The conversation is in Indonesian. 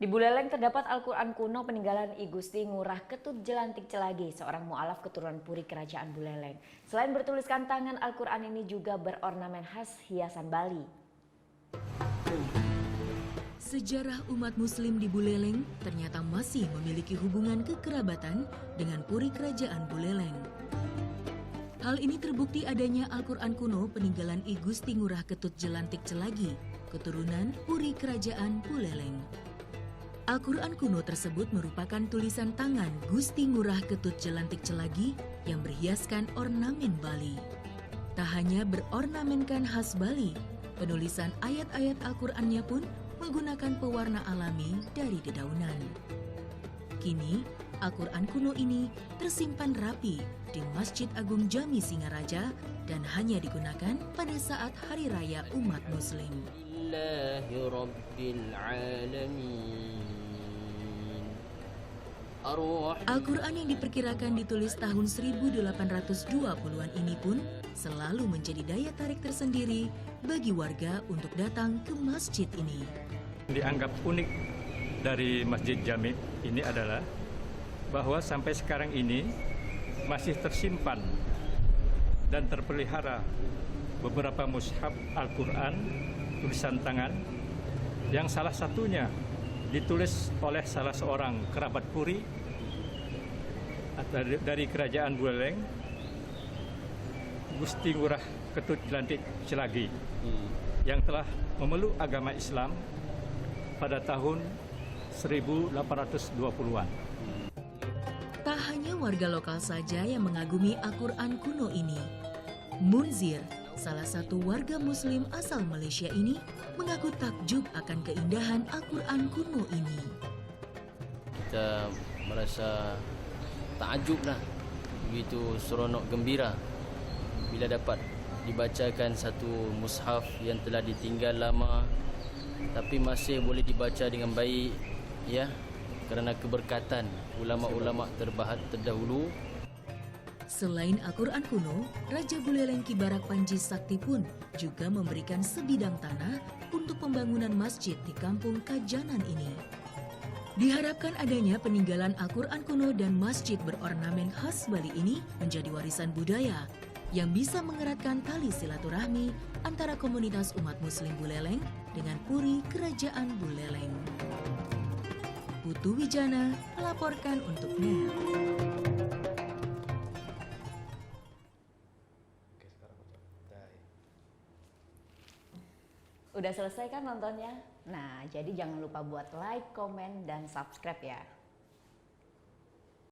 Di Buleleng terdapat Al-Quran kuno peninggalan I Gusti Ngurah Ketut Jelantik Celagi, seorang mu'alaf keturunan Puri Kerajaan Buleleng. Selain bertuliskan tangan, Al-Quran ini juga berornamen khas hiasan Bali. Sejarah umat muslim di Buleleng ternyata masih memiliki hubungan kekerabatan dengan Puri Kerajaan Buleleng. Hal ini terbukti adanya Al-Quran kuno peninggalan I Gusti Ngurah Ketut Jelantik Celagi, keturunan Puri Kerajaan Buleleng. Al-Quran kuno tersebut merupakan tulisan tangan Gusti Ngurah Ketut Jelantik Celagi yang berhiaskan ornamen Bali. Tak hanya berornamenkan khas Bali, penulisan ayat-ayat Al-Qurannya pun menggunakan pewarna alami dari dedaunan. Kini, Al-Quran kuno ini tersimpan rapi di Masjid Agung Jami Singaraja dan hanya digunakan pada saat Hari Raya umat Muslim. Al-Quran yang diperkirakan ditulis tahun 1820-an ini pun selalu menjadi daya tarik tersendiri bagi warga untuk datang ke masjid ini. Dianggap unik dari Masjid Jami ini adalah bahwa sampai sekarang ini masih tersimpan dan terpelihara beberapa mushaf Al-Quran tulisan tangan yang salah satunya ditulis oleh salah seorang kerabat Puri dari Kerajaan Buleleng, Gusti Ngurah Ketut Jelantik Celagi, yang telah memeluk agama Islam pada tahun 1820-an. Tak hanya warga lokal saja yang mengagumi Al-Quran kuno ini. Munzir, salah satu warga Muslim asal Malaysia ini, mengaku takjub akan keindahan Al-Quran kuno ini. Kita merasa takjub lah, begitu seronok gembira bila dapat dibacakan satu mushaf yang telah ditinggal lama, tapi masih boleh dibaca dengan baik, ya, kerana keberkatan ulama-ulama terdahulu. Selain Al-Quran kuno, Raja Buleleng Ki Barak Panji Sakti pun juga memberikan sebidang tanah untuk pembangunan masjid di kampung Kajanan ini. Diharapkan adanya peninggalan Al-Quran kuno dan masjid berornamen khas Bali ini menjadi warisan budaya yang bisa mengeratkan tali silaturahmi antara komunitas umat Muslim Buleleng dengan Puri Kerajaan Buleleng. Putu Wijana melaporkan untuk NET. Udah selesai kan nontonnya? Nah, jadi jangan lupa buat like, komen, dan subscribe ya.